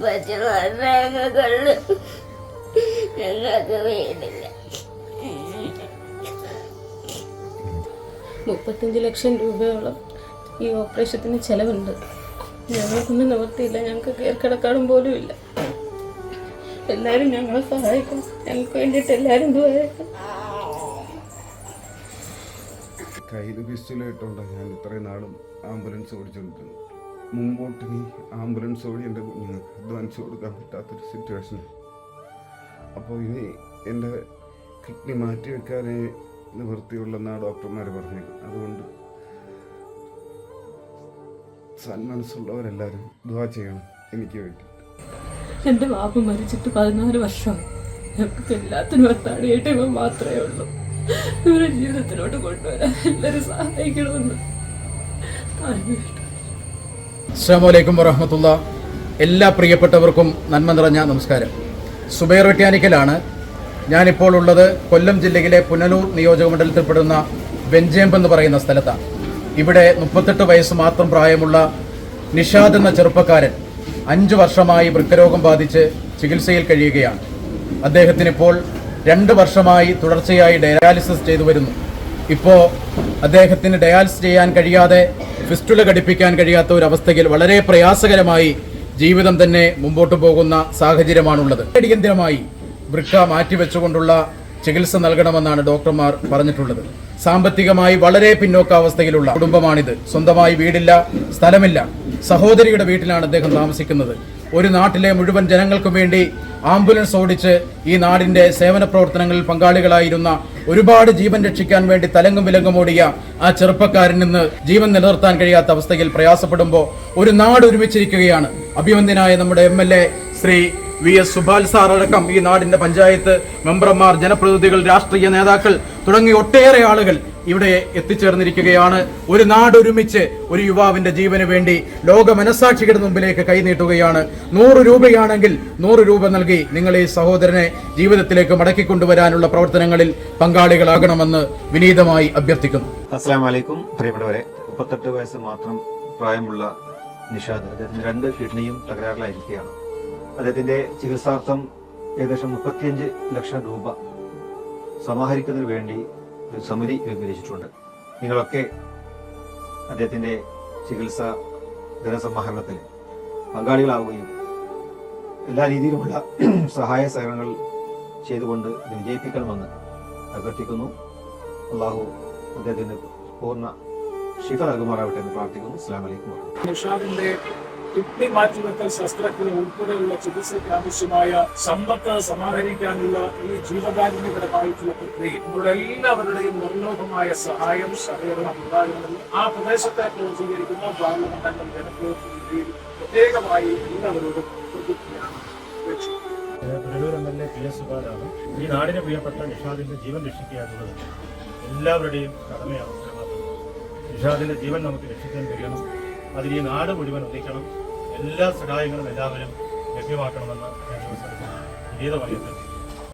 രേഖകളിൽ ഞങ്ങൾക്ക് വീടില്ല. 35 ലക്ഷം രൂപയോളം ഈ ഓപ്പറേഷത്തിന് ചെലവുണ്ട്. ഞങ്ങൾക്കൊന്നും നിവർത്തിയില്ല. ഞങ്ങൾക്ക് കയറിക്കിടക്കാടും പോലും ഇല്ല. എല്ലാവരും ഞങ്ങളെ സഹായിക്കും. ഞങ്ങൾക്ക് വേണ്ടിയിട്ട് എല്ലാവരും സഹായിക്കും. കയ്യിൽ പിസ്റ്റലായിട്ടുണ്ട് ഞാൻ ഇത്രയും നാളും ആംബുലൻസ് ഓടിച്ചുകൊണ്ടിരുന്നത്. മുമ്പോട്ട് ഇനി ആംബുലൻസ് ഓടി എൻ്റെ കുഞ്ഞുങ്ങൾക്ക് അഡ്വാൻസ് കൊടുക്കാൻ പറ്റാത്തൊരു സിറ്റുവേഷനാണ്. അപ്പോൾ ഇനി എൻ്റെ കിഡ്നി മാറ്റി വെക്കാനേ നിവൃത്തിയുള്ളെന്നാണ് ഡോക്ടർമാർ പറഞ്ഞത്. അതുകൊണ്ട് സന്മനസ്സുള്ളവരെല്ലാവരും ദുആ ചെയ്യണം എനിക്ക് വേണ്ടി. എൻ്റെ വാപ്പ മരിച്ചിട്ട് 14 വർഷമായി. ഞങ്ങൾക്ക് എല്ലാത്തിനും ഒത്താടിയായിട്ട് ഇവ മാത്രമേ ഉള്ളൂ. ഇവരെ ജീവിതത്തിലോട്ട് കൊണ്ടുവരാൻ എല്ലാവരും സഹായിക്കണമെന്ന്. അസ്സലാമു അലൈക്കും വറഹ്മത്തുള്ളാഹി. എല്ലാ പ്രിയപ്പെട്ടവർക്കും നന്മ നിറഞ്ഞ നമസ്കാരം. സുബൈർ വെട്ട്യാനിക്കലാണ്. ഞാനിപ്പോൾ ഉള്ളത് കൊല്ലം ജില്ലയിലെ പുനലൂർ നിയോജകമണ്ഡലത്തിൽപ്പെടുന്ന വെഞ്ചേമ്പ് എന്ന് പറയുന്ന സ്ഥലത്താണ്. ഇവിടെ 38 വയസ്സ് മാത്രം പ്രായമുള്ള നിഷാദ് എന്ന ചെറുപ്പക്കാരൻ 5 വർഷമായി വൃക്കരോഗം ബാധിച്ച് ചികിത്സയിൽ കഴിയുകയാണ്. അദ്ദേഹത്തിനിപ്പോൾ 2 വർഷമായി തുടർച്ചയായി ഡയാലിസിസ് ചെയ്തു വരുന്നു. ഇപ്പോൾ അദ്ദേഹത്തിന് ഡയാലിസിസ് ചെയ്യാൻ കഴിയാതെ ഫിസ്റ്റുല ഘടിപ്പിക്കാൻ കഴിയാത്ത ഒരു അവസ്ഥയിൽ വളരെ പ്രയാസകരമായി ജീവിതം തന്നെ മുമ്പോട്ട് പോകുന്ന സാഹചര്യമാണുള്ളത്. അടിയന്തരമായി വൃക്ക മാറ്റിവെച്ചുകൊണ്ടുള്ള ചികിത്സ നൽകണമെന്നാണ് ഡോക്ടർമാർ പറഞ്ഞിട്ടുള്ളത്. സാമ്പത്തികമായി വളരെ പിന്നോക്കാവസ്ഥയിലുള്ള കുടുംബമാണിത്. സ്വന്തമായി വീടില്ല, സ്ഥലമില്ല. സഹോദരിയുടെ വീട്ടിലാണ് അദ്ദേഹം താമസിക്കുന്നത്. ഒരു നാട്ടിലെ മുഴുവൻ ജനങ്ങൾക്കും വേണ്ടി ആംബുലൻസ് ഓടിച്ച് ഈ നാടിന്റെ സേവന പ്രവർത്തനങ്ങളിൽ പങ്കാളികളായിരുന്ന ഒരുപാട് ജീവൻ രക്ഷിക്കാൻ വേണ്ടി തലങ്ങും വിലങ്ങും ഓടിയ ആ ചെറുപ്പക്കാരൻ നിന്ന് ജീവൻ നിലനിർത്താൻ കഴിയാത്ത അവസ്ഥയിൽ പ്രയാസപ്പെടുമ്പോൾ ഒരു നാട് ഒരുമിച്ചിരിക്കുകയാണ്. അഭിമന്യനായ നമ്മുടെ MLA Shri VS Subal sir അടക്കം ഈ നാടിന്റെ പഞ്ചായത്ത് മെമ്പർമാർ, ജനപ്രതിനിധികൾ, രാഷ്ട്രീയ നേതാക്കൾ തുടങ്ങി ഒട്ടേറെ ആളുകൾ ഇവിടെ എത്തിച്ചേർന്നിരിക്കുകയാണ്. ഒരു നാട് ഒരുമിച്ച് ഒരു യുവാവിന്റെ ജീവന് വേണ്ടി ലോക മനസാക്ഷികളുടെ മുമ്പിലേക്ക് കൈനീട്ടുകയാണ്. 100 രൂപയാണെങ്കിൽ 100 രൂപ നൽകി നിങ്ങൾ ഈ സഹോദരനെ ജീവിതത്തിലേക്ക് മടക്കിക്കൊണ്ടുവരാനുള്ള പ്രവർത്തനങ്ങളിൽ പങ്കാളികളാകണമെന്ന് വിനീതമായി അഭ്യർത്ഥിക്കുന്നു. അസ്സലാമു അലൈക്കും. പ്രിയപ്പെട്ടവരെ, 38 വയസ്സ് മാത്രം പ്രായമുള്ള നിഷാദ്, അദ്ദേഹത്തിന് 2 കിഡ്നിയും തകരാറിലായിരിക്കുകയാണ്. അദ്ദേഹത്തിന്റെ ചികിത്സാർത്ഥം ഏകദേശം 35 ലക്ഷം രൂപ സമാഹരിക്കുന്നതിന് വേണ്ടി ഒരു സമിതി രൂപീകരിച്ചിട്ടുണ്ട്. നിങ്ങളൊക്കെ അദ്ദേഹത്തിന്റെ ചികിത്സ ധനസമാഹരണത്തിൽ പങ്കാളികളാവുകയും എല്ലാ രീതിയിലുമുള്ള സഹായ സഹകരണങ്ങൾ ചെയ്തുകൊണ്ട് ഇത് വിജയിപ്പിക്കണമെന്ന് അഭ്യർത്ഥിക്കുന്നു. അള്ളാഹു അദ്ദേഹത്തിന് പൂർണ്ണ ശിഫ നൽകുമാറാവട്ടെ എന്ന് പ്രാർത്ഥിക്കുന്നു. അസ്സലാമു അലൈക്കും. നിഷാദിന്റെ കിഡ്നി മാറ്റിവെക്കൽ ശസ്ത്രക്രിയ ഉൾപ്പെടെയുള്ള ചികിത്സയ്ക്ക് ആവശ്യമായ സമ്പത്ത് സമാഹരിക്കാനുള്ള ഈ ജീവകാരുണ്യപരമായിട്ടുള്ള പ്രക്രിയ നമ്മുടെ എല്ലാവരുടെയും നിർലോഭമായ സഹായം സഹകരണം ഉണ്ടാകുന്നത് ആ പ്രദേശത്തെ പ്രതികരിക്കുന്ന പാർലമെന്റ് അംഗം ജനപ്രതിനിധിയിൽ പ്രത്യേകമായി എല്ലാവരോടും പ്രതിജ്ഞയാണ്. Punalur MLA PS സുബാലാണ്. ഈ നാടിന് പ്രിയപ്പെട്ട നിഷാദിന്റെ ജീവൻ രക്ഷിക്കുക എന്നുള്ളത് എല്ലാവരുടെയും കടമയാണ്. നിഷാദിന്റെ ജീവൻ നമുക്ക് രക്ഷിക്കാൻ കഴിയണം. അതിന് ഈ നാട് മുഴുവൻ ഒന്നിക്കണം. എല്ലാ സഹായങ്ങളും എല്ലാവരും ലഭ്യമാക്കണമെന്ന് ഞാൻ വിനീതമായി അഭ്യർത്ഥിക്കുന്നു.